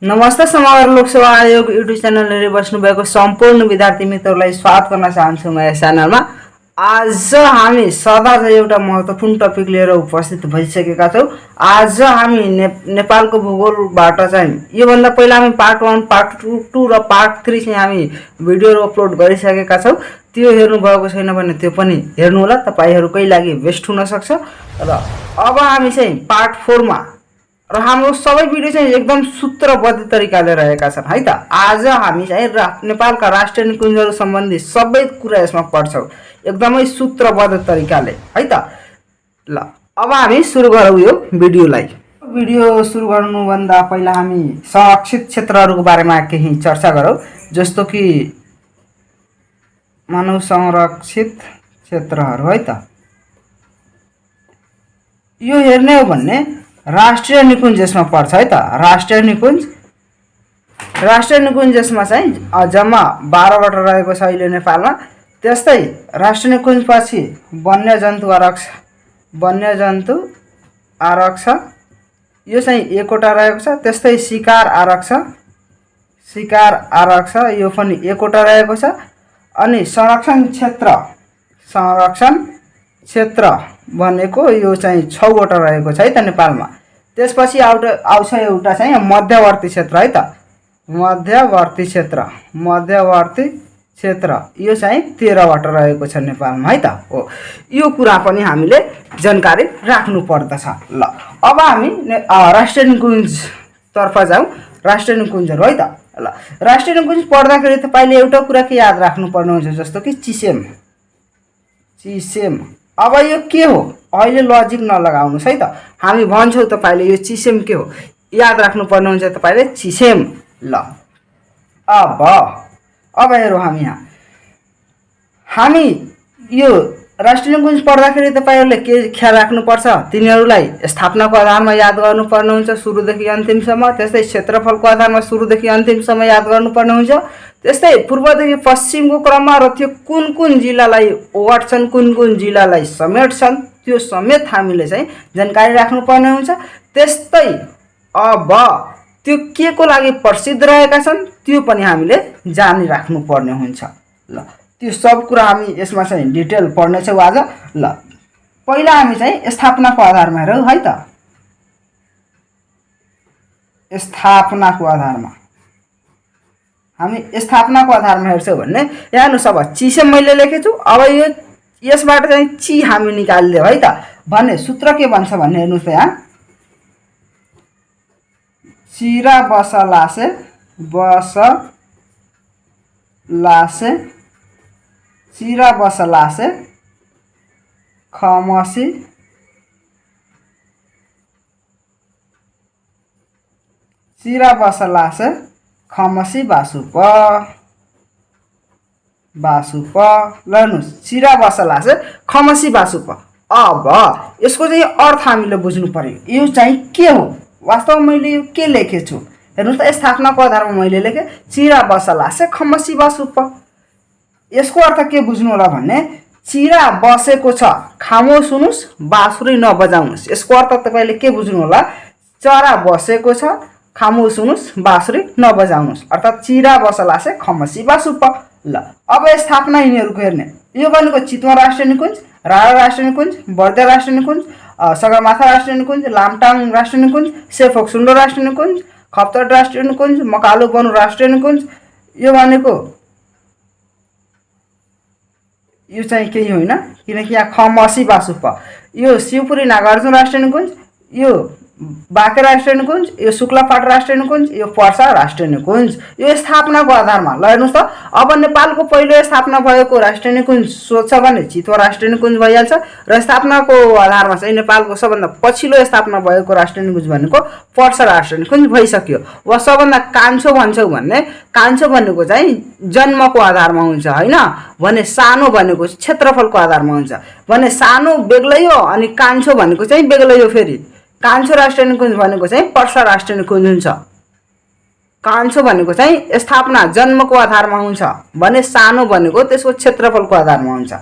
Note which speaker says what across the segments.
Speaker 1: नमस्ते समग्र लोकसेवा आयोग युट्युब च्यानल हेरी बस्नुभएको सम्पूर्ण विद्यार्थी मित्रहरूलाई स्वागत गर्न चाहन्छु म यस च्यानलमा। आज हामी सदा चाहिँ एउटा महत्त्वपूर्ण टपिक लिएर उपस्थित भइसकेका छौँ। आज हामी नेपालको भूगोलबाट चाहिँ योभन्दा पहिला हामी पार्ट 1, पार्ट 2 र पार्ट 3 चाहिँ हामी भिडियोहरू अपलोड गरिसकेका छौँ। त्यो हेर्नु भएको छैन भने त्यो पनि हेर्नु होला, तपाईहरुकै लागि बेस्ट हुन सक्छ। र अब हामी चाहिँ पार्ट 4 मा र हाम्रो सबै भिडियो चाहिँ एकदम सूत्रबद्ध तरिकाले रहेका छन् है त। आज हामी चाहिँ नेपालका राष्ट्रिय निकुञ्जहरू सम्बन्धी सबै कुरा यसमा पढ्छौँ एकदमै सूत्रबद्ध तरिकाले है त। ल अब हामी सुरु गरौँ यो भिडियोलाई। भिडियो सुरु गर्नुभन्दा पहिला हामी संरक्षित क्षेत्रहरूको बारेमा केही चर्चा गरौँ। जस्तो कि मानव संरक्षित क्षेत्रहरू है त। यो हेर्ने हो भने राष्ट्रिय निकुञ्ज यसमा पर्छ है त। राष्ट्रिय निकुञ्ज यसमा चाहिँ जम्मा 12 वटा रहेको छ अहिले नेपालमा। त्यस्तै राष्ट्रिय निकुञ्ज पछि वन्यजन्तु आरक्ष यो चाहिँ 1 वटा रहेको छ। त्यस्तै शिकार आरक्ष यो पनि 1 वटा रहेको छ। अनि संरक्षण क्षेत्र भनेको यो चाहिँ 6 वटा रहेको छ है त नेपालमा। त्यसपछि आउँछ एउटा चाहिँ मध्यवर्ती क्षेत्र है त। मध्यवर्ती क्षेत्र यो चाहिँ 13 वटा रहेको छ नेपालमा है त। हो यो कुरा पनि हामीले जानकारी राख्नु पर्दछ। ल अब हामी राष्ट्रिय निकुञ्ज तर्फ जाउँ। राष्ट्रिय निकुञ्जहरू है त। ल राष्ट्रिय निकुञ्ज पढ्दाखेरि तपाईले एउटा कुरा के याद राख्नु पर्ने हुन्छ, जस्तो कि चिसेम। अब यो के हो अहिले लजिक नलगाउनुस् है त। हामी भन्छौँ तपाईले यो चिसेम के हो याद राख्नु पर्ने हुन्छ तपाईले चिसेम। ल अब हेरौँ हामी यो राष्ट्रिय निकुञ्ज पढ्दाखेरि तपाईहरुले के ख्याल राख्नुपर्छ, तिनीहरूलाई स्थापनाको आधारमा याद गर्नुपर्ने हुन्छ सुरुदेखि अन्तिमसम्म। त्यस्तै क्षेत्रफलको आधारमा सुरुदेखि अन्तिमसम्म याद गर्नुपर्ने हुन्छ। त्यस्तै पूर्वदेखि पश्चिमको क्रममा र त्यो कुन जिल्लालाई ओगट्छन्, कुन जिल्लालाई समेट्छन् त्यो समेत हामीले चाहिँ जानकारी राख्नुपर्ने हुन्छ। त्यस्तै अब त्यो के को लागि प्रसिद्ध रहेका छन् त्यो पनि हामीले जानिराख्नुपर्ने हुन्छ। ल त्यो सब कुरा हामी यसमा चाहिँ डिटेल पढ्नेछौँ आज। ल पहिला हामी चाहिँ स्थापनाको आधारमा हेरौँ है त। स्थापनाको आधारमा हेर्छौँ भने यहाँ हेर्नुस्, अब चिसेम मैले लेखेछु। अब यो यसबाट चाहिँ ची हामी निकालिदियौँ है त भने सूत्र के भन्छ भन्ने हेर्नुस् त। यहाँ चिरा बसलासे खमसी बासुप। ल हेर्नुस्, चिरा बसलासे खमसी बासुप। अब यसको चाहिँ अर्थ हामीले बुझ्नु पर्यो। यो चाहिँ के हो वास्तवमा मैले यो के लेखेछु हेर्नुस् त। स्थापनाको आधारमा मैले लेखेँ चिरा बसलासे खमसी बासुप। यसको अर्थ के बुझ्नु होला भन्ने, चिरा बसेको छ खामोस हुनुस् बाँसुरी नबजाउनुस्। यसको अर्थ तपाईले के बुझ्नु होला, चरा बसेको छ खामोस हुनुस् बाँसुरी नबजाउनुस् अर्थात् चिरा बसलासे खमसी बासुप। ल अब स्थापना यिनीहरूको हेर्ने, यो भनेको चितवन राष्ट्रिय निकुञ्ज, राणा राष्ट्रिय निकुञ्ज, बर्दिया राष्ट्रिय निकुञ्ज, सगरमाथा राष्ट्रिय निकुञ्ज, लामटाङ राष्ट्रिय निकुञ्ज, सेफोक्सुन्डो राष्ट्रिय निकुञ्ज, खप्तड राष्ट्रिय निकुञ्ज, मकालु बनु राष्ट्रिय निकुञ्ज। यो भनेको यो चाहिँ केही होइन, किनकि यहाँ खमसी बासुप। यो शिवपुरी नागार्जुन राष्ट्रिय निकुञ्ज, यो बाँके राष्ट्रिय निकुञ्ज, यो शुक्लाफाट राष्ट्रिय निकुञ्ज, यो पर्सा राष्ट्रिय निकुञ्ज। यो स्थापनाको आधारमा। ल हेर्नुस् त, अब नेपालको पहिलो स्थापना भएको राष्ट्रिय निकुञ्ज सोध्छ भने चितवन राष्ट्रिय निकुञ्ज भइहाल्छ। र स्थापनाको आधारमा चाहिँ नेपालको सबभन्दा पछिल्लो स्थापना भएको राष्ट्रिय निकुञ्ज भनेको पर्सा राष्ट्रिय निकुञ्ज भइसक्यो। वा सबभन्दा कान्छो भन्छौँ भने कान्छो भनेको चाहिँ जन्मको आधारमा हुन्छ होइन भने सानो भनेको क्षेत्रफलको आधारमा हुन्छ भने सानो बेग्लै हो अनि कान्छो भनेको चाहिँ बेग्लै हो। फेरि कान्छो राष्ट्रिय निकुञ्ज भनेको चाहिँ पर्सा राष्ट्रिय निकुञ्ज हुन्छ। कान्छो भनेको चाहिँ स्थापना जन्मको आधारमा हुन्छ भने सानो भनेको त्यसको क्षेत्रफलको आधारमा हुन्छ।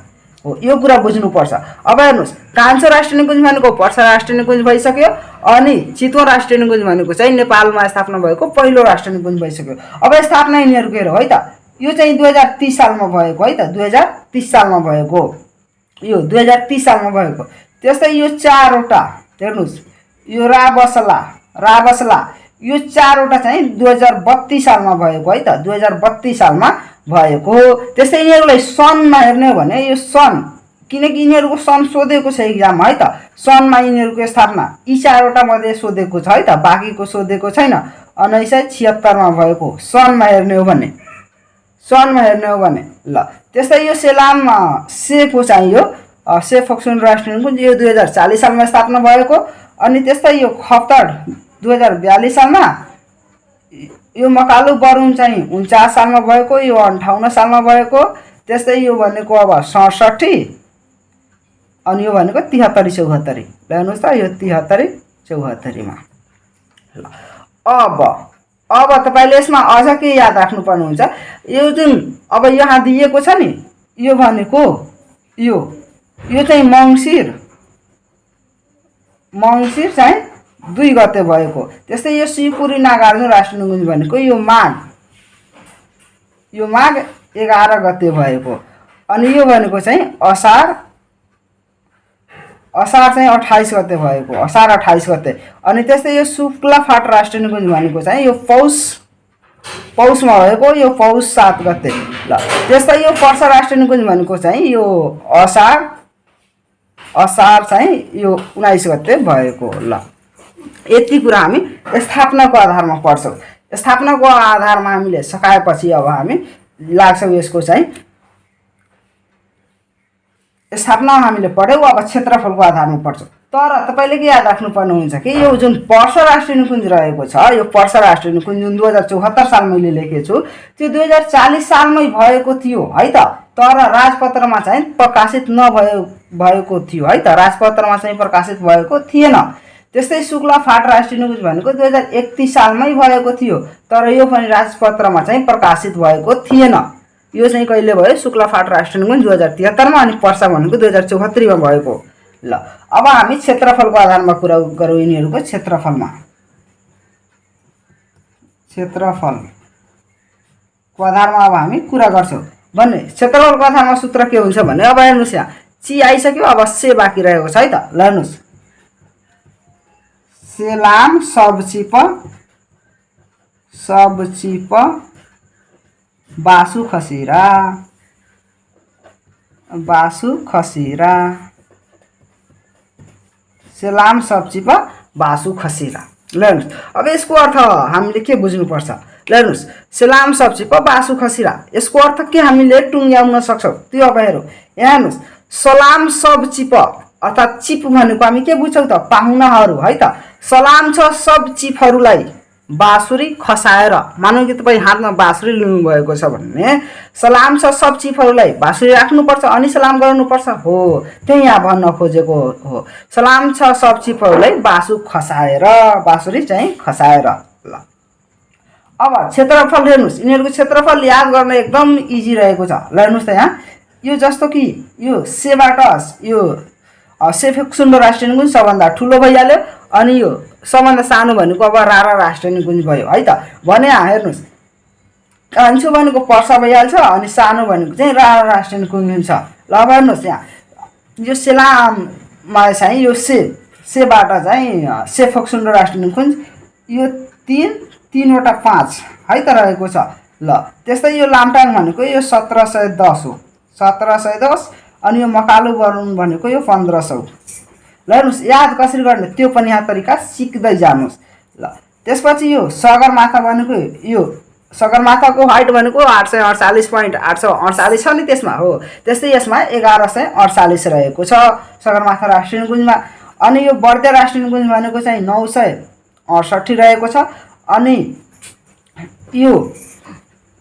Speaker 1: हो, यो कुरा बुझ्नुपर्छ। अब हेर्नुहोस्, कान्छो राष्ट्रिय निकुञ्ज भनेको पर्सा राष्ट्रिय निकुञ्ज भइसक्यो, अनि चितवन राष्ट्रिय निकुञ्ज भनेको चाहिँ नेपालमा स्थापना भएको पहिलो राष्ट्रिय निकुञ्ज भइसक्यो। अब स्थापना यिनीहरूको हेरौँ है त, यो चाहिँ 2030 सालमा भएको है त, 2030 सालमा भएको, यो 2030 सालमा भएको। त्यस्तै यो 4वटा हेर्नुहोस्, यो राबसला यो 4वटा चाहिँ 2032 सालमा भएको है त, 2032 सालमा भएको। त्यस्तै यिनीहरूलाई सनमा हेर्ने हो भने यो सन, किनकि यिनीहरूको सन सोधेको छ इक्जाममा है त, सनमा यिनीहरूको स्थापना यी 4वटा मध्ये सोधेको छ है त, बाँकीको सोधेको छैन। 1976 मा भएको सनमा हेर्ने हो भने, ल। त्यस्तै यो सेलाम सेको चाहिँ यो से फोक्सोन राष्ट्रिय निकुञ्ज यो 2040 सालमा स्थापना भएको। अनि त्यस्तै यो खप्तड 2042 सालमा, यो मकालु बरुङ चाहिँ 49 सालमा भएको, यो 58 सालमा भएको। त्यस्तै यो भनेको अब 67, अनि यो भनेको 73 74। ल हेर्नुहोस् त, यो 73 74 मा। ल अब तपाईले यसमा अझ के याद राख्नुपर्ने हुन्छ, यो जुन अब यहाँ दिएको छ नि, यो भनेको यो चाहिँ मङ्सिर चाहिँ 2 गते भएको। त्यस्तै यो शिवपुरी नागार्जुन राष्ट्रिय निकुञ्ज भनेको यो माघ 11 गते भएको। अनि यो भनेको चाहिँ असार चाहिँ 28 गते भएको, असार 28 गते। अनि त्यस्तै यो शुक्लाफाट राष्ट्रिय निकुञ्ज भनेको चाहिँ यो पौषमा भएको, यो पौष 7 गते। ल त्यस्तै यो पर्सा राष्ट्रिय निकुञ्ज भनेको चाहिँ यो असार चाहिँ यो 19 गते भएको। ल यति कुरा हामी स्थापनाको आधारमा पढ्छौँ। स्थापनाको आधारमा हामीले सकाएपछि अब हामी लाग्छौँ यसको चाहिँ स्थापना हामीले पढ्यौँ, अब क्षेत्रफलको आधारमा पढ्छौँ। तर तपाईले के याद राख्नुपर्ने हुन्छ कि यो जुन पर्सा राष्ट्रिय निकुञ्ज रहेको छ, यो पर्सा राष्ट्रिय निकुञ्ज जुन 2074 साल मैले लेखेको छु, त्यो 2040 सालमै भएको थियो है त, तर राजपत्रमा चाहिँ प्रकाशित भएको थियो है त, राजपत्रमा चाहिँ प्रकाशित भएको थिएन। त्यस्तै शुक्लाफाट राष्ट्रिय निकुञ्ज भनेको 2031 सालमै भएको थियो, तर यो पनि राजपत्रमा चाहिँ प्रकाशित भएको थिएन। यो चाहिँ कहिले भयो, शुक्लाफाट राष्ट्रिय निकुञ्ज 2073 मा, अनि पर्सा भनेको 2074 मा भएको। ल अब हामी क्षेत्रफलको आधारमा कुरा गरौँ यिनीहरूको क्षेत्रफलको आधारमा अब हामी कुरा गर्छौँ भने क्षेत्रफलको आधारमा सूत्र के हुन्छ भने, अब हेर्नुहोस् यहाँ ची आइसक्यो, अब से बाँकी रहेको छ है त। ल हेर्नुहोस्, सेलाम सबचिप बासु खसिरा सेलाम सबचिप बासु खसिरा। ल हेर्नुहोस्, अब यसको अर्थ हामीले के बुझ्नुपर्छ। ल हेर्नुहोस्, सेलाम सबचिप बासु खसिरा, यसको अर्थ के हामीले टुङ्ग्याउन सक्छौँ त्यो अब हेरौँ। यहाँ हेर्नुहोस्, सलाम सबचिप अर्थात् चिप भनेको हामी के बुझ्छौँ त, पाहुनाहरू है त। सलाम छ सब चिपहरूलाई बाँसुरी खसाएर, मानौ कि तपाईँ हातमा बाँसुरी लिनुभएको छ भने सलाम छ सब चिफहरूलाई बाँसुरी राख्नुपर्छ अनि सलाम गर्नुपर्छ हो, त्यही यहाँ भन्न खोजेको हो। सलाम छ सब चिफहरूलाई बाँसुरी चाहिँ खसाएर। ल अब क्षेत्रफल हेर्नुहोस्, यिनीहरूको क्षेत्रफल याद गर्न एकदम इजी रहेको छ। ल हेर्नुहोस् त यहाँ, यो जस्तो कि यो सेबाट यो सेफेक्सुन्डो राष्ट्रिय निकुञ्ज सबभन्दा ठुलो भइहाल्यो, अनि यो सबभन्दा सानो भनेको अब रारा राष्ट्रिय निकुञ्ज भयो है त। भने हेर्नुहोस्, कान्छो भनेको पर्सा भइहाल्छ, अनि सानो भनेको चाहिँ रारा राष्ट्रिय निकुञ्ज हुन्छ। ल अब हेर्नुहोस् यहाँ, यो सेलाममा चाहिँ यो सेबाट चाहिँ सेफेक्सुन्डो राष्ट्रिय निकुञ्ज यो 3वटा 5 है त रहेको छ। ल त्यस्तै यो लामटाङ भनेको यो 1710 हो, 1710, अनि यो मकालु बरुङ भनेको यो 1500। ल हेर्नुहोस्, याद कसरी गर्ने त्यो पनि यहाँ तरिका सिक्दै जानुहोस्। ल त्यसपछि यो सगरमाथा भनेको, यो सगरमाथाको हाइट भनेको 848.848 छ नि त्यसमा हो, त्यस्तै यसमा 1148 रहेको छ सगरमाथा राष्ट्रिय निकुञ्जमा। अनि यो बर्दिया राष्ट्रिय निकुञ्ज भनेको चाहिँ 968 रहेको छ, अनि यो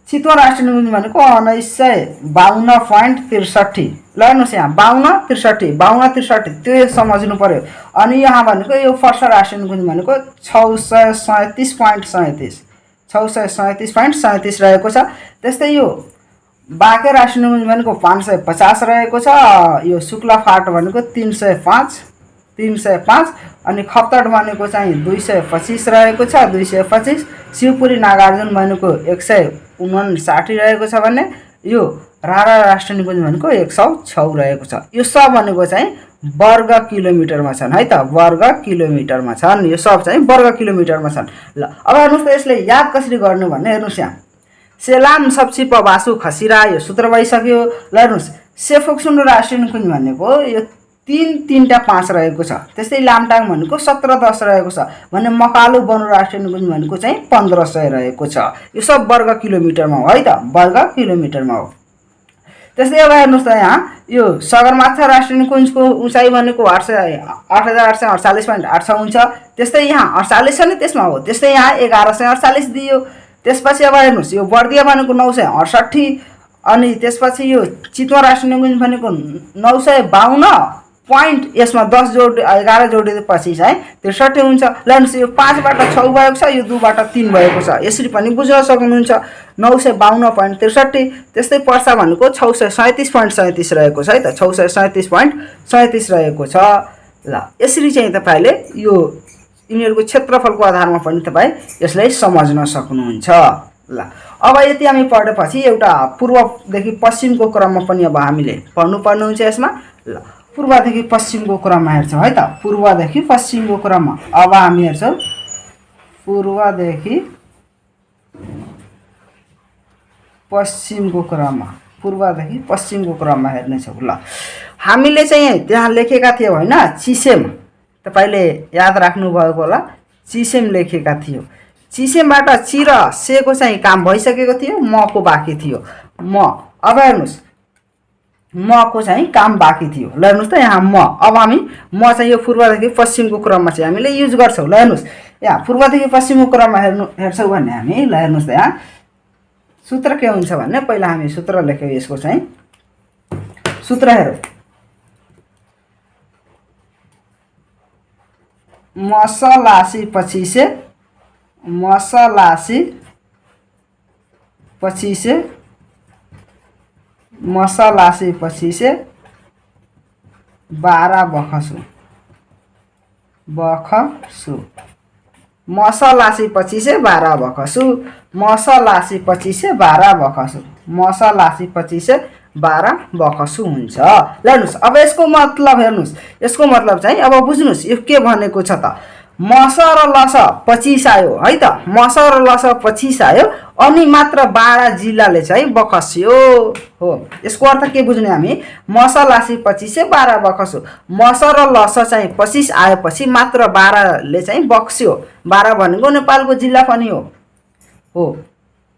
Speaker 1: चितवन राष्ट्रिय निकुञ्ज भनेको 1952.63। ल हेर्नुहोस् यहाँ 52 त्यो सम्झिनु पर्यो। अनि यहाँ भनेको यो पर्सा राष्ट्रिय निकुञ्ज भनेको 637.37 रहेको छ। त्यस्तै यो बाँके राष्ट्रिय निकुञ्ज भनेको 550 रहेको छ। यो शुक्लाफाट भनेको 305 अनि खप्तड भनेको चाहिँ 225 रहेको छ, 225। शिवपुरी नागार्जुन भनेको 159 रहेको छ भने यो रारा राष्ट्रिय निकुञ्ज भनेको 106 रहेको छ। यो सब भनेको चाहिँ वर्ग किलोमिटरमा छन् है त, वर्ग किलोमिटरमा छन्। यो सब चाहिँ वर्ग किलोमिटरमा छन्। ल अब हेर्नुहोस् त यसले याद कसरी गर्नु भन्ने हेर्नुहोस् यहाँ। सेलाम सप्सी पबासु खसिरा यो सूत्र भइसक्यो। ल हेर्नुहोस् सेफोक्सुन्डो राष्ट्रिय निकुञ्ज भनेको यो 3 5 रहेको छ। त्यस्तै लामटाङ भनेको 1710 रहेको छ भने मकालु बनु राष्ट्रिय निकुञ्ज भनेको चाहिँ 1500 रहेको छ। यो सब वर्ग किलोमिटरमा हो है त, वर्ग किलोमिटरमा हो। त्यस्तै अब हेर्नुहोस् त यहाँ यो सगरमाथा राष्ट्रिय निकुञ्जको उचाइ भनेको 8848.86 हुन्छ। त्यस्तै यहाँ 48 छ नि त्यसमा हो, त्यस्तै यहाँ 1148 दियो। त्यसपछि अब हेर्नुहोस् यो बर्दिया भनेको 968 अनि त्यसपछि यो चितवन राष्ट्रिय निकुञ्ज भनेको 952 पोइन्ट यसमा 10 जोड 11 जोडिएपछि चाहिँ 63 हुन्छ। ल हेर्नुहोस् यो 5 बाट 6 भएको छ, यो 2 बाट 3 भएको छ। यसरी पनि बुझ्न सक्नुहुन्छ 952.63। त्यस्तै पर्सा भनेको 637.37 रहेको छ है त, 637.37 रहेको छ। ल यसरी चाहिँ तपाईले यो यिनीहरूको क्षेत्रफलको आधारमा पनि तपाईँ यसलाई सम्झन सक्नुहुन्छ। ल अब यति हामी पढेपछि एउटा पूर्वदेखि पश्चिमको क्रममा पनि अब हामीले पढ्नुपर्ने हुन्छ यसमा। ल पूर्वदेखि पश्चिमको क्रममा हेर्छौँ है त, पूर्वदेखि पश्चिमको क्रममा अब हामी हेर्छौँ पूर्वदेखि पश्चिमको क्रममा, पूर्वदेखि पश्चिमको क्रममा हेर्नेछौँ। ल हामीले चाहिँ त्यहाँ लेखेका थियौँ होइन चिसेम, तपाईले याद राख्नुभएको होला चिसेम लेखेका थियो। चिसेमबाट ची र सेको चाहिँ काम भइसकेको थियो, मको बाँकी थियो। अब हेर्नुहोस् मको चाहिँ काम बाँकी थियो। ल हेर्नुहोस् त यहाँ अब हामी चाहिँ यो पूर्वदेखि पश्चिमको क्रममा चाहिँ हामीले युज गर्छौँ। ल हेर्नुहोस् यहाँ पूर्वदेखि पश्चिमको क्रममा हेर्छौँ भने हामी ल हेर्नुहोस् त यहाँ सूत्र के हुन्छ भने पहिला हामी सूत्र लेख्यौँ यसको चाहिँ सूत्र हेरौँ। मसलासी 25 12 बखसु मसलासी 25 12 बखसु मसलासी 25 12 बखसु मसलासी 25 12 बखसु हुन्छ। ल हेर्नुहोस् अब यसको मतलब हेर्नुहोस्, यसको मतलब चाहिँ अब बुझ्नुहोस् यो के भनेको छ त, मस र लस 25 आयो है त, मस र लस 25 आयो अनि मात्र 12 जिल्लाले चाहिँ बखस्यो हो। यसको अर्थ के बुझ्ने हामी, मसलासी 25 12 बखस्यो, मस र लस चाहिँ 25 आएपछि मात्र 12 ले चाहिँ बक्स्यो। 12 भनेको नेपालको जिल्ला पनि हो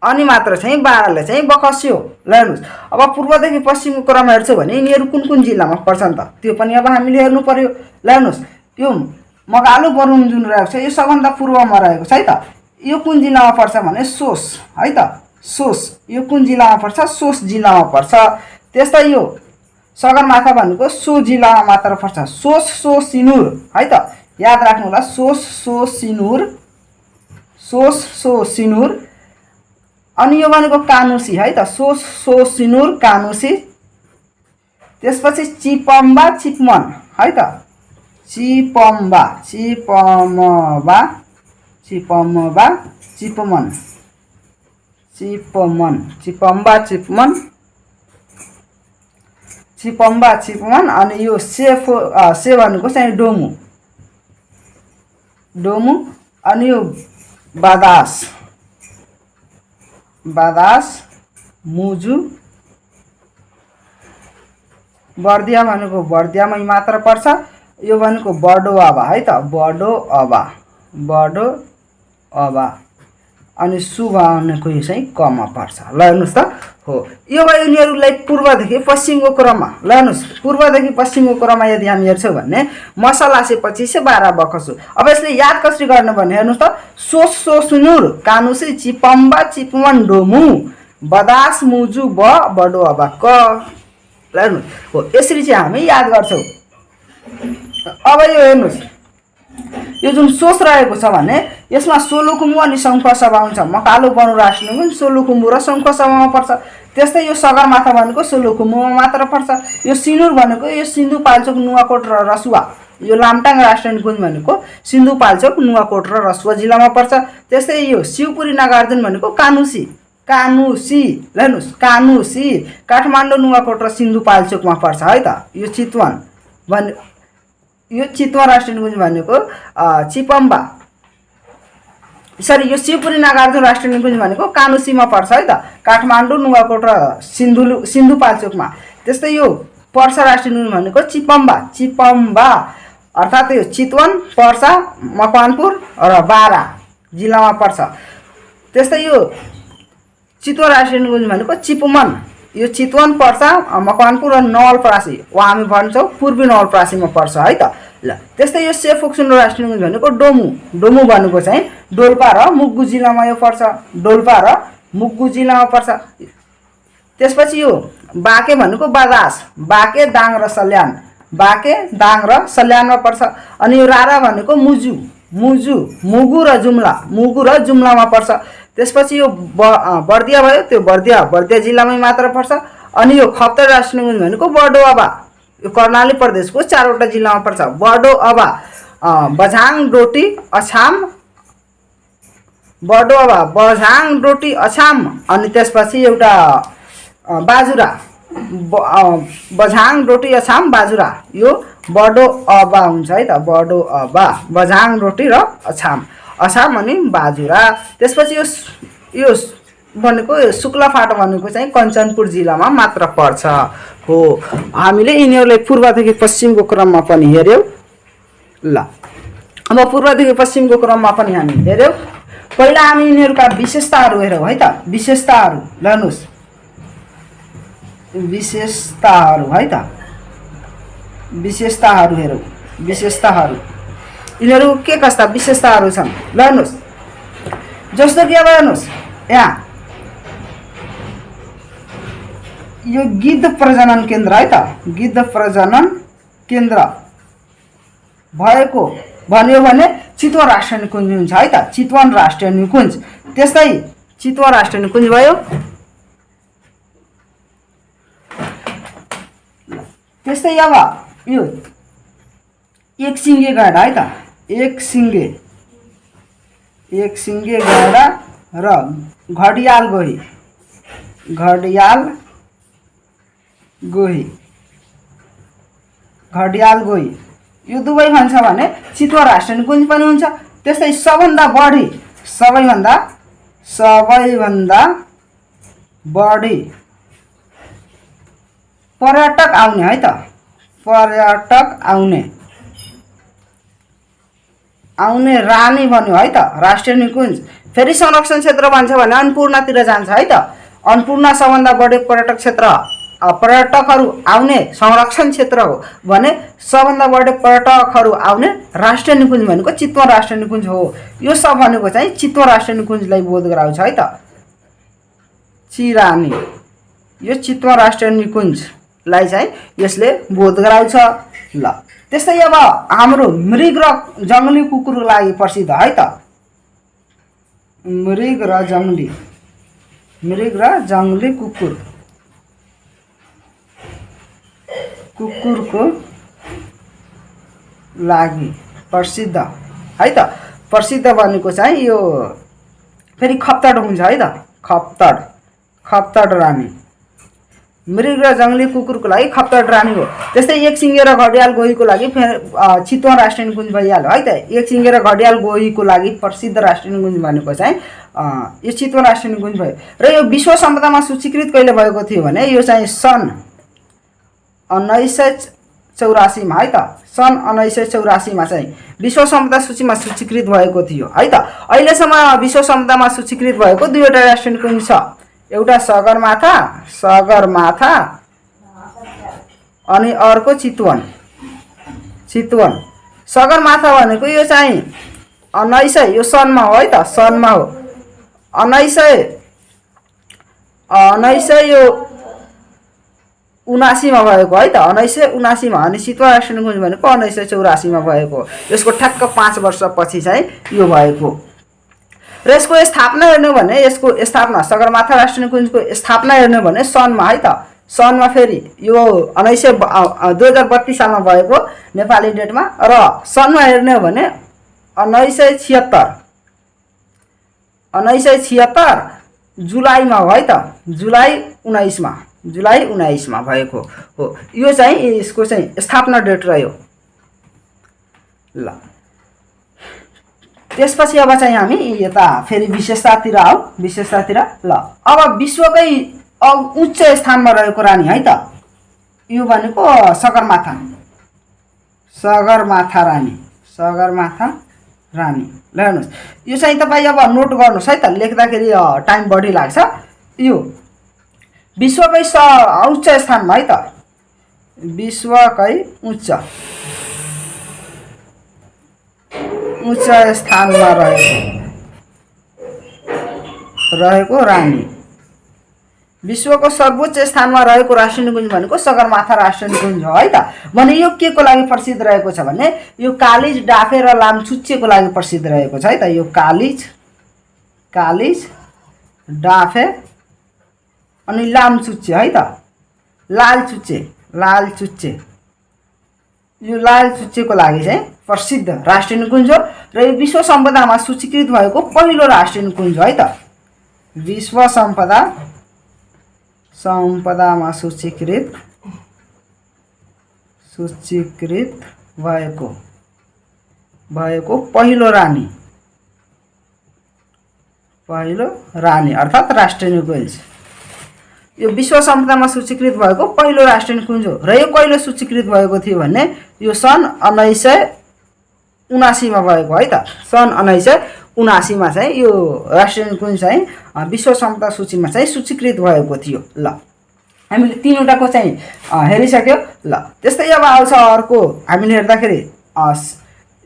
Speaker 1: अनि मात्र चाहिँ 12 ले चाहिँ बखस्यो। ल हेर्नुहोस् अब पूर्वदेखि पश्चिमको क्रम हेर्छौँ भने यिनीहरू कुन कुन जिल्लामा पर्छन् त त्यो पनि अब हामीले हेर्नु पर्यो। ल हेर्नुहोस् यो मगालु बरुङ जुन रहेको छ यो सबभन्दा पूर्वमा रहेको छ है त, यो कुन जिल्लामा पर्छ भने सोस है त, सोस यो कुन जिल्लामा पर्छ, सोस जिल्लामा पर्छ। त्यस्तै यो सगरमाथा भनेको सो जिल्लामा मात्र पर्छ, सो सिनुर है त, याद राख्नु होला सो सिनुर। अनि यो भनेको कानुसी है त, सो सिनुर कानुसी। त्यसपछि चिपम्बा चिपमन है त, चिपम्बा चिपमन अनि यो से भनेको चाहिँ डोमु अनि यो बादास मुजु। बर्दिया भनेको बर्दियामै मात्र पर्छ, यो भनेको बडोअबा है त, बडोअबा अनि शुभ भनेको यो चाहिँ कमा पर्छ। ल हेर्नुहोस् त हो यो भयो यिनीहरूलाई पूर्वदेखि पश्चिमको क्रममा। ल हेर्नुहोस् पूर्वदेखि पश्चिमको क्रममा यदि हामी हेर्छौँ भने मसलासी 25 12 बखसु। अब यसले याद कसरी गर्ने भने हेर्नुहोस् त, सो सुनुर कानुसी चिपम्बा चिपमन डोमु बदास मुजु बडोअबा क। ल हेर्नुहोस् हो यसरी चाहिँ हामी याद गर्छौँ। अब यो हेर्नुहोस् यो जुन सोस रहेको छ भने यसमा सोलुखुम्बु अनि शङ्खसभा हुन्छ। मकालु बनु राष्ट्रिय निकुञ्ज सोलुखुम्बु र शङ्खसभामा पर्छ। त्यस्तै यो सगरमाथा भनेको सोलुखुम्बुमा मात्र पर्छ। यो सिनुर भनेको यो सिन्धुपाल्चोक नुवाकोट र रसुवा, यो लामटाङ राष्ट्रिय निकुञ्ज भनेको सिन्धुपाल्चोक नुवाकोट र रसुवा जिल्लामा पर्छ। त्यस्तै यो शिवपुरी नागार्जुन भनेको कानुसी ल हेर्नुहोस् कानुसी काठमाडौँ नुवाकोट र सिन्धुपाल्चोकमा पर्छ है त। यो चितवन राष्ट्रिय निकुञ्ज भनेको चिपम्बा यो शिवपुरी नागार्जुन राष्ट्रिय निकुञ्ज भनेको कानुसीमा पर्छ है त, काठमाडौँ नुवाकोट र सिन्धुपाल्चोकमा। त्यस्तै यो पर्सा राष्ट्रिय निकुञ्ज भनेको चिपम्बा अर्थात् यो चितवन, पर्सा, मकवानपुर र बारा जिल्लामा पर्छ। त्यस्तै यो चितवन राष्ट्रिय निकुञ्ज भनेको चिपुमन, यो चितवन, पर्सा, मकवानपुर र नवलपरासी वा हामी भन्छौँ पूर्वी नवलपरासीमा पर्छ है त। ल त्यस्तै यो सेफोक्सुन्डो राष्ट्रिय निकुञ्ज भनेको डोमु भनेको चाहिँ डोल्पा र मुगु जिल्लामा यो पर्छ, डोल्पा र मुगु जिल्लामा पर्छ। त्यसपछि यो बाँके भनेको बादास, बाँके दाङ र सल्यानमा पर्छ। अनि यो रारा भनेको मुगु र जुम्लामा पर्छ। त्यसपछि यो बर्दिया भयो, त्यो बर्दिया जिल्लामै मात्र पर्छ। अनि यो खप्तर राष्ट्रिय निकुञ्ज भनेको बर्डोअबा, यो कर्णाली प्रदेशको 4वटा जिल्लामा पर्छ। बर्डोअबा, बझाङ डोटी अछाम, अनि त्यसपछि एउटा बाजुरा, बझाङ डोटी अछाम बाजुरा, यो बर्डोअबा हुन्छ है त। बर्डोअबा, बझाङ डोटी र अछाम अनि बाजुरा। त्यसपछि यो भनेको शुक्लाफाटा भनेको चाहिँ कञ्चनपुर जिल्लामा मात्र पर्छ हो। हामीले यिनीहरूलाई पूर्वदेखि पश्चिमको क्रममा पनि हेर्यौँ। ल अब पूर्वदेखि पश्चिमको क्रममा पनि हामी हेर्यौँ। पहिला हामी यिनीहरूका विशेषताहरू हेरौँ है त। विशेषताहरू ल हेर्नुहोस्, विशेषताहरू है त, विशेषताहरू हेरौँ। विशेषताहरू यिनीहरू के कस्ता विशेषताहरू छन् ल हेर्नुहोस्। जस्तो कि अब हेर्नुहोस् यहाँ यो गिद्ध प्रजनन केन्द्र है त, गिद्ध प्रजनन केन्द्र भएको भन्यो भने चितवन राष्ट्रिय निकुञ्ज हुन्छ है त, चितवन राष्ट्रिय निकुञ्ज। त्यस्तै चितवन राष्ट्रिय निकुञ्ज भयो। त्यस्तै अब यो एक सिङ्गे गैंडा है त, एक सिङ्गे गैंडा र घडियाल गोही यो दुवै भन्छ भने चितवन राष्ट्रिय निकुञ्ज पनि हुन्छ। त्यस्तै सबैभन्दा बढी पर्यटक आउने है त, पर्यटक आउने रानी भन्यो है त राष्ट्रिय निकुञ्ज। फेरि संरक्षण क्षेत्र भन्छ भने अन्नपूर्णातिर जान्छ है त। अन्नपूर्णा सबभन्दा बढी पर्यटकहरू आउने संरक्षण क्षेत्र हो भने सबभन्दा बढी पर्यटकहरू आउने राष्ट्रिय निकुञ्ज भनेको चितवन राष्ट्रिय निकुञ्ज हो। यो सब भनेको चाहिँ चितवन राष्ट्रिय निकुञ्जलाई बोध गराउँछ है त। चिरानी यो चितवन राष्ट्रिय निकुञ्जलाई चाहिँ यसले बोध गराउँछ। ल त्यस्तै अब हाम्रो मृग र जङ्गली कुकुरको लागि प्रसिद्ध है त। मृग र जङ्गली कुकुरको लागि प्रसिद्ध है त। प्रसिद्ध भनेको चाहिँ यो फेरि खप्तड हुन्छ है त, खप्तड रानी। मृग र जङ्गली कुकुरको लागि खप्तड रानी हो। त्यस्तै एक सिङ्गे र घडियाल गोहीको लागि चितवन राष्ट्रिय निकुञ्ज भइहाल्यो है त। एक सिङ्गे र घडियाल गोहीको लागि प्रसिद्ध राष्ट्रिय निकुञ्ज भनेको चाहिँ यो चितवन राष्ट्रिय निकुञ्ज भयो। र यो विश्व सम्पदामा सूचीकृत कहिले भएको थियो भने यो चाहिँ सन् 1984 मा है त। सन् 1984 मा चाहिँ विश्व सम्पदा सूचीमा सूचीकृत भएको थियो है त। अहिलेसम्म विश्व सम्पदामा सूचीकृत भएको दुईवटा राष्ट्रिय निकुञ्ज छ, एउटा सगरमाथा अनि अर्को चितवन। सगरमाथा भनेको यो चाहिँ 1900 यो सनमा हो है त, सनमा हो। 1979 मा भएको है त, 1979 मा। अनि चितवन राष्ट्रिय निकुञ्ज भनेको 1984 मा भएको। यसको ठ्याक्क 5 वर्षपछि चाहिँ यो भएको। र यसको स्थापना हेर्ने हो भने यसको स्थापना सगरमाथा राष्ट्रिय निकुञ्जको स्थापना हेर्ने हो भने सनमा है त सनमा फेरि यो 2032 सालमा भएको नेपाली डेटमा र सनमा हेर्ने हो भने 1976 जुलाईमा हो है त जुलाई 19 मा भएको हो। यो चाहिँ यसको चाहिँ स्थापना डेट रह्यो। ल त्यसपछि अब चाहिँ हामी यता फेरि विशेषतातिर आऊ। विशेषतातिर ल अब विश्वकै उच्च स्थानमा रहेको रानी है त यो भनेको सगरमाथा रानी। ल हेर्नुहोस् यो चाहिँ तपाईँ अब नोट गर्नुहोस् है त, लेख्दाखेरि टाइम बढी लाग्छ। यो विश्वकै उच्च स्थानमा है त विश्वकै उच्च स्थानमा रहेको रानी। विश्वको सर्वोच्च स्थानमा रहेको राष्ट्रिय निकुञ्ज भनेको सगरमाथा राष्ट्रिय निकुञ्ज हो है त। भने यो के को लागि प्रसिद्ध रहेको छ भने यो कालिज, डाफे र लामछुच्चेको लागि प्रसिद्ध रहेको छ है त। यो कालिज डाफे अनि लामछुच्चे है त। लालचुच्चे यो लालचुच्चेको लागि चाहिँ प्रसिद्ध राष्ट्रिय निकुञ्ज हो र यो विश्व सम्पदामा सूचीकृत भएको पहिलो राष्ट्रिय निकुञ्ज है त। विश्व सम्पदामा सूचीकृत भएको पहिलो रानी अर्थात् राष्ट्रिय निकुञ्ज। यो विश्व सम्पदामा सूचीकृत भएको पहिलो राष्ट्रिय निकुञ्ज हो र यो कहिले सूचीकृत भएको थियो भने यो सन् 1979 मा भएको है त। सन् 1979 मा चाहिँ यो राष्ट्रिय निकुञ्ज चाहिँ विश्व सम्पदा सूचीमा चाहिँ सूचीकृत भएको थियो। ल हामीले तीनवटाको चाहिँ हेरिसक्यो। ल त्यस्तै अब आउँछ अर्को हामीले हेर्दाखेरि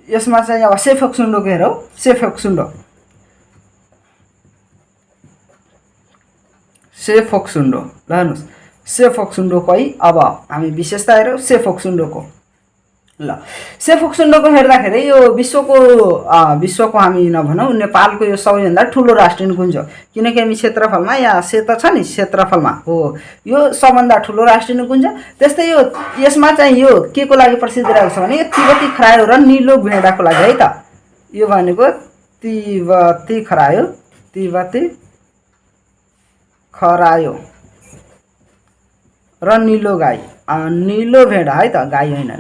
Speaker 1: यसमा चाहिँ अब सेफोक्सुन्डोको हेरौँ। सेफोक्सुन्डो ल हेर्नुहोस् सेफोक्सुन्डोको है अब हामी विशेषता हेरौँ सेफोक्सुन्डोको। ल सेफोक्सुन्डोको हेर्दाखेरि यो विश्वको हामी नभनौँ नेपालको यो सबैभन्दा ठुलो राष्ट्रिय निकुञ्ज हो। किनकि हामी क्षेत्रफलमा यहाँ सेतो छ नि क्षेत्रफलमा हो यो सबभन्दा ठुलो राष्ट्रिय निकुञ्ज। त्यस्तै यो यसमा चाहिँ यो के को लागि प्रसिद्ध रहेको छ भने यो तिब्बती खरायो र निलो भेडाको लागि है त। यो भनेको तिब्बती खरायो र निलो भेडा है त, गाई होइन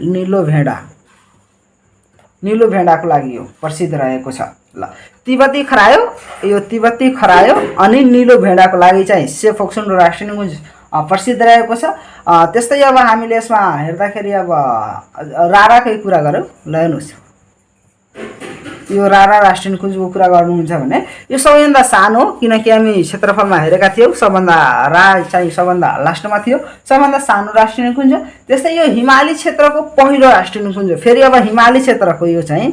Speaker 1: निलो भेडाको लागि यो प्रसिद्ध रहेको छ। ल तिब्बती खरायो अनि निलो भेडाको लागि चाहिँ सेफोक्सुन्डो राष्ट्रिय निकुञ्ज प्रसिद्ध रहेको छ। त्यस्तै अब हामीले यसमा हेर्दाखेरि अब राराकै कुरा गरौँ। ल हेर्नुहोस् यो रारा राष्ट्रिय निकुञ्जको कुरा गर्नुहुन्छ भने यो सबैभन्दा सानो, किनकि हामी क्षेत्रफलमा हेरेका थियौँ सबभन्दा लास्टमा थियो, सबभन्दा सानो राष्ट्रिय निकुञ्ज। त्यस्तै यो हिमाली क्षेत्रको पहिलो राष्ट्रिय निकुञ्ज। फेरि अब हिमाली क्षेत्रको यो चाहिँ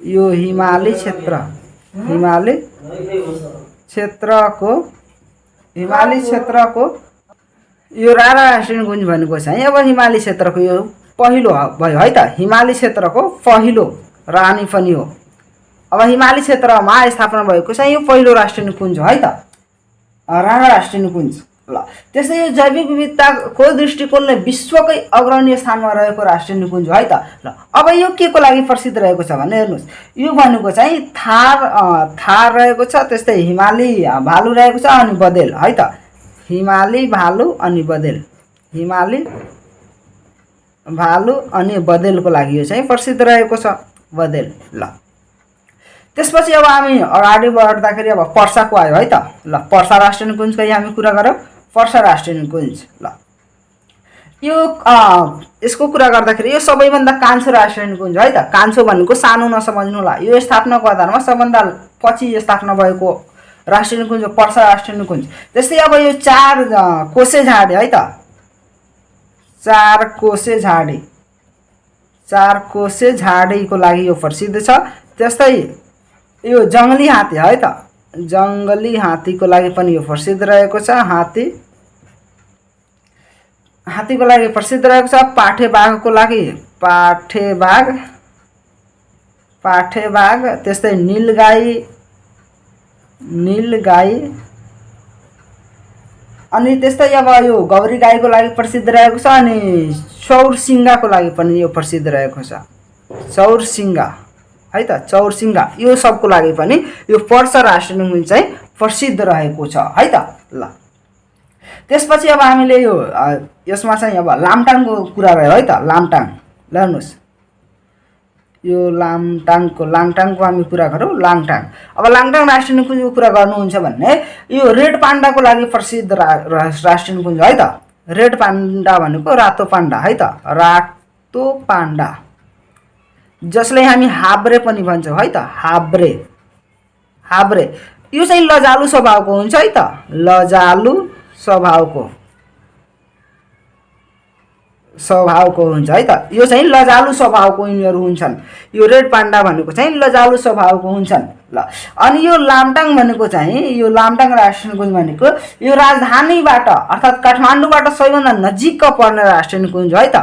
Speaker 1: हिमाली क्षेत्रको यो रारा राष्ट्रिय निकुञ्ज भनेको चाहिँ अब हिमाली क्षेत्रको यो पहिलो भयो है त। हिमाली क्षेत्रको पहिलो रानी पनि हो। अब हिमाली क्षेत्रमा स्थापना भएको चाहिँ यो पहिलो राष्ट्रिय निकुञ्ज है त, रारा राष्ट्रिय निकुञ्ज। ल त्यस्तै यो जैविक विविधताको दृष्टिकोणले विश्वकै अग्रणी स्थानमा रहेको राष्ट्रिय निकुञ्ज है त। ल अब यो के को लागि प्रसिद्ध रहेको छ भने हेर्नुहोस् यो भनेको चाहिँ थार रहेको छ। त्यस्तै हिमाली भालु रहेको छ अनि बदेल है त। हिमाली भालु अनि बदेलको लागि यो चाहिँ प्रसिद्ध रहेको छ, बदेल। ल त्यसपछि अब हामी अगाडि बढ्दाखेरि अब पर्साको आयो है त। ल पर्सा राष्ट्रिय निकुञ्जको हामी कुरा गरौँ। पर्सा राष्ट्रिय निकुञ्ज ल यो यसको कुरा गर्दाखेरि यो सबैभन्दा कान्छो राष्ट्रिय निकुञ्ज है त। कान्छो भनेको सानो नसम्झनु होला। यो स्थापनाको आधारमा सबभन्दा पछि स्थापना भएको राष्ट्रिय निकुञ्ज पर्सा राष्ट्रिय निकुञ्ज। त्यस्तै अब यो 4 कोसे झाडी है त। 4 कोसे झाडीको लागि यो प्रसिद्ध छ। त्यस्तै यो जङ्गली हात्ती है त। जङ्गली हात्तीको लागि पनि यो प्रसिद्ध रहेको छ। हात्तीको लागि प्रसिद्ध रहेको छ। पाठे बाघको लागि पाठे बाघ त्यस्तै नीलगाई नीलगाई। अनि त्यस्तै अब यो गौरी गाईको लागि प्रसिद्ध रहेको छ। अनि चौरसिङ्गाको लागि पनि यो प्रसिद्ध रहेको छ। चौरसिङ्गा है त, चौरसिङ्गा यो सबको लागि पनि यो पर्सा राष्ट्रिय निकुञ्ज चाहिँ प्रसिद्ध रहेको छ है त। ल त्यसपछि अब हामीले यो यसमा चाहिँ अब लामटाङको कुरा गऱ्यो है त। लामटाङ ल हेर्नुहोस्, यो लाङटाङको हामी कुरा गरौँ। लाङटाङ, अब लाङटाङ राष्ट्रिय निकुञ्जको कुरा गर्नुहुन्छ भने यो रेड पान्डाको लागि प्रसिद्ध राष्ट्रिय निकुञ्ज है त। रेड पान्डा भनेको रातो पान्डा है त, रातो पान्डा, जसलाई हामी हाब्रे पनि भन्छौँ है त। हाब्रे, हाब्रे यो चाहिँ लजालु स्वभावको हुन्छ है त। लजालु स्वभावको हुन्छ है त। यो चाहिँ लजालु स्वभावको यिनीहरू हुन्छन्। यो रेड पान्डा भनेको चाहिँ लजालु स्वभावको हुन्छन्। ल अनि यो लामटाङ भनेको चाहिँ, यो लामटाङ राष्ट्रिय निकुञ्ज भनेको यो राजधानीबाट अर्थात् काठमाडौँबाट सबैभन्दा नजिक पर्ने राष्ट्रिय निकुञ्ज है त।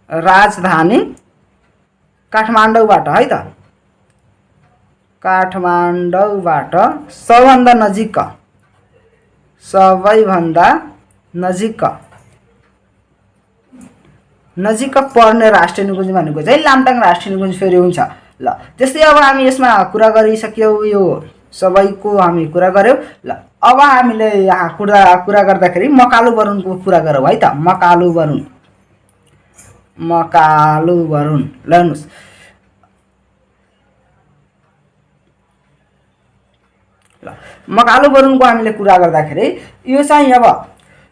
Speaker 1: राजधानी काठमाडौँबाट है त, काठमाडौँबाट सबैभन्दा नजिक पर्ने राष्ट्रिय निकुञ्ज भनेको चाहिँ लामटाङ राष्ट्रिय निकुञ्ज फेरि हुन्छ। ल त्यस्तै अब हामी यसमा कुरा गरिसक्यौँ, यो सबैको हामी कुरा गऱ्यौँ। ल अब हामीले यहाँ कुरा गर्दाखेरि मकालु बरुनको कुरा गरौँ है त। मकालु बरुन, ल हेर्नुहोस्, मकालु बरुनको हामीले कुरा गर्दाखेरि यो चाहिँ अब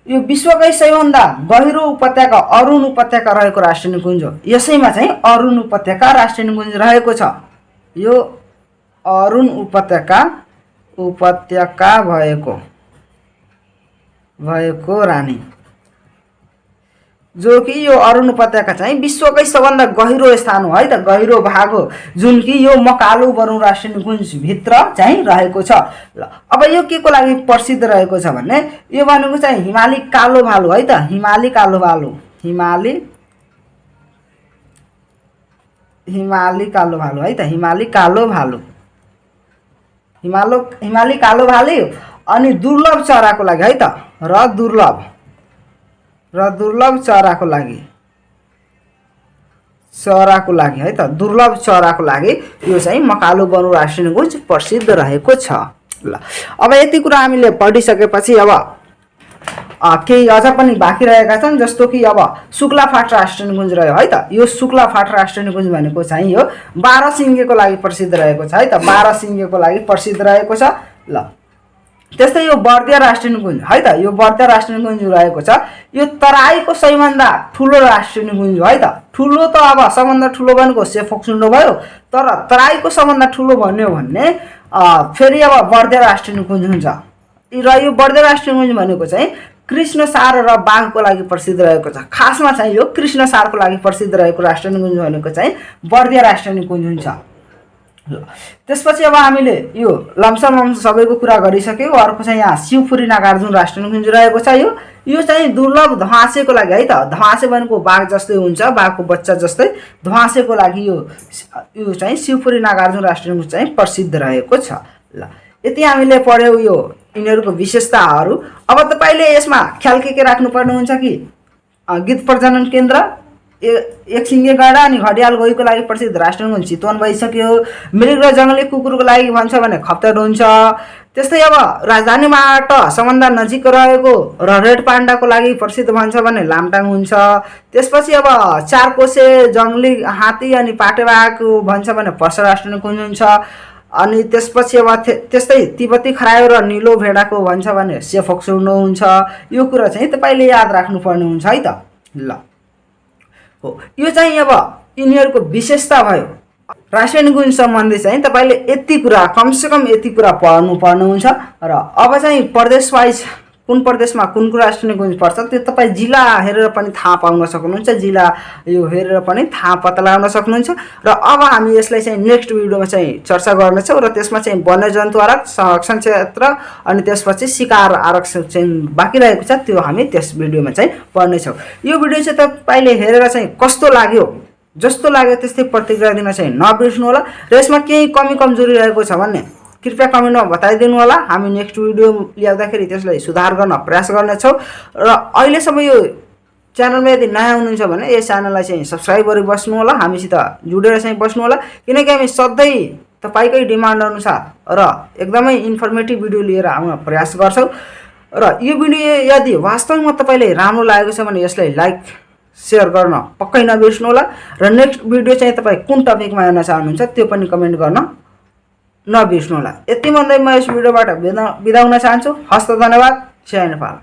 Speaker 1: यो विश्वकै सबैभन्दा गहिरो उपत्यका अरुण उपत्यका रहेको राष्ट्रिय निकुञ्ज हो। यसैमा चाहिँ अरुण उपत्यका राष्ट्रिय निकुञ्ज रहेको छ। यो अरुण उपत्यका भएको रानी, जो कि यो अरुण उपत्यका चाहिँ विश्वकै सबभन्दा गहिरो स्थान हो है त, गहिरो भाग हो, जुन कि यो मकालु बरुन राष्ट्रिय निकुञ्ज भित्र चाहिँ रहेको छ। ल अब यो के को लागि प्रसिद्ध रहेको छ भने यो भनेको चाहिँ हिमाली कालो भालु है त। हिमाली कालो भालु, हिमाली कालो भालु है त। हिमाली कालो भालु अनि दुर्लभ चराको लागि है त। र दुर्लभ चराको लागि है त। दुर्लभ चराको लागि यो चाहिँ मकालु बरुन राष्ट्रिय निकुञ्ज प्रसिद्ध रहेको छ। ल अब यति कुरा हामीले पढिसकेपछि अब केही अझ पनि बाँकी रहेका छन्, जस्तो कि अब शुक्लाफाट राष्ट्रिय निकुञ्ज रह्यो है त। यो शुक्लाफाट राष्ट्रिय निकुञ्ज भनेको चाहिँ यो 12 सिङ्गेको लागि प्रसिद्ध रहेको छ है त। 12 सिङ्गेको लागि प्रसिद्ध रहेको छ। ल त्यस्तै यो बर्दिया राष्ट्रिय निकुञ्ज है त। यो बर्दिया राष्ट्रिय निकुञ्ज रहेको छ, यो तराईको सबैभन्दा ठुलो राष्ट्रिय निकुञ्ज हो है त। ठुलो त अब सबभन्दा ठुलो भनेको सेफोक्सुन्डो भयो, तर तराईको सबभन्दा ठुलो भन्यो भने फेरि अब बर्दिया राष्ट्रिय निकुञ्ज हुन्छ। र यो बर्दिया राष्ट्रिय निकुञ्ज भनेको चाहिँ कृष्णसार र बाघको लागि प्रसिद्ध रहेको छ। खासमा चाहिँ यो कृष्णसारको लागि प्रसिद्ध रहेको राष्ट्रिय निकुञ्ज भनेको चाहिँ बर्दिया राष्ट्रिय निकुञ्ज हुन्छ। त्यसपछि अब हामीले यो लमसम सबैको कुरा गरिसक्यौँ। अर्को चाहिँ यहाँ शिवपुरी नागार्जुन राष्ट्रिय निकुञ्ज रहेको छ। यो चाहिँ दुर्लभ धवासेको लागि है त। धवासे भनेको बाघ जस्तै हुन्छ, बाघको बच्चा जस्तै, धवासेको लागि यो चाहिँ शिवपुरी नागार्जुन राष्ट्रिय निकुञ्ज चाहिँ प्रसिद्ध रहेको छ। ल यति हामीले पढ्यौँ यो यिनीहरूको विशेषताहरू। अब तपाईँले यसमा ख्याल के राख्नुपर्ने हुन्छ कि गीत प्रजनन केन्द्र, एक सिङ्गे गैँडा अनि घडियाल गोहीको लागि प्रसिद्ध राष्ट्रिय निकुञ्ज चितवन भइसक्यो। मृग र जङ्गली कुकुरको लागि भन्छ भने खप्तर हुन्छ। त्यस्तै अब राजधानीबाट सबभन्दा नजिक रहेको र रेड पान्डाको लागि प्रसिद्ध भन्छ भने लामटाङ हुन्छ। त्यसपछि अब 4 कोसे जङ्गली हात्ती अनि पाटेबाघको भन्छ भने पर्सा राष्ट्रिय निकुञ्ज हुन्छ। अनि त्यसपछि अब त्यस्तै तिब्बती खरायो र निलो भेडाको भन्छ भने सेफोक्सुन्डो हुन्छ। यो कुरा चाहिँ तपाईँले याद राख्नुपर्ने हुन्छ है त। ल हो, यो चाहिँ अब यिनीहरूको विशेषता भयो। राष्ट्रिय निकुञ्ज सम्बन्धी चाहिँ तपाईँले यति कुरा, कमसेकम यति कुरा पढ्नुपर्ने हुन्छ। र अब चाहिँ प्रदेश वाइज कुन प्रदेशमा कुन राष्ट्रिय निकुञ्ज पर्छ त्यो तपाईँ जिल्ला हेरेर पनि थाहा पाउन सक्नुहुन्छ। जिल्ला यो हेरेर पनि थाहा पत्ता लगाउन सक्नुहुन्छ। र अब हामी यसलाई चाहिँ नेक्स्ट भिडियोमा चाहिँ चर्चा गर्नेछौँ। र त्यसमा चाहिँ वन्यजन्तु आरक्षण, संरक्षण क्षेत्र अनि त्यसपछि शिकार आरक्षण चाहिँ बाँकी रहेको छ, त्यो हामी त्यस भिडियोमा चाहिँ पढ्नेछौँ। यो भिडियो चाहिँ तपाईँले हेरेर चाहिँ कस्तो लाग्यो, जस्तो लाग्यो त्यस्तै प्रतिक्रिया दिन चाहिँ नबिर्स्नु होला। र यसमा केही कमी कमजोरी रहेको छ भने कृपया कमेन्टमा बताइदिनु होला। हामी नेक्स्ट भिडियो ल्याउँदाखेरि त्यसलाई सुधार गर्न प्रयास गर्नेछौँ। र अहिलेसम्म यो च्यानलमा यदि नयाँ हुनुहुन्छ भने यस च्यानललाई चाहिँ सब्सक्राइब गरी बस्नु होला, हामीसित जुडेर चाहिँ बस्नु होला, किनकि हामी सधैँ तपाईँकै डिमान्ड अनुसार र एकदमै इन्फर्मेटिभ भिडियो लिएर आउन प्रयास गर्छौँ। र यो भिडियो यदि वास्तवमा तपाईँलाई राम्रो लागेको छ भने यसलाई लाइक सेयर गर्न पक्कै नबिर्स्नु होला। र नेक्स्ट भिडियो चाहिँ तपाईँ कुन टपिकमा हेर्न चाहनुहुन्छ त्यो पनि कमेन्ट गर्न नबिर्स्नु होला। यति भन्दै म यस भिडियोबाट बिदा हुन चाहन्छु। हस्त, धन्यवाद। जय नेपाल।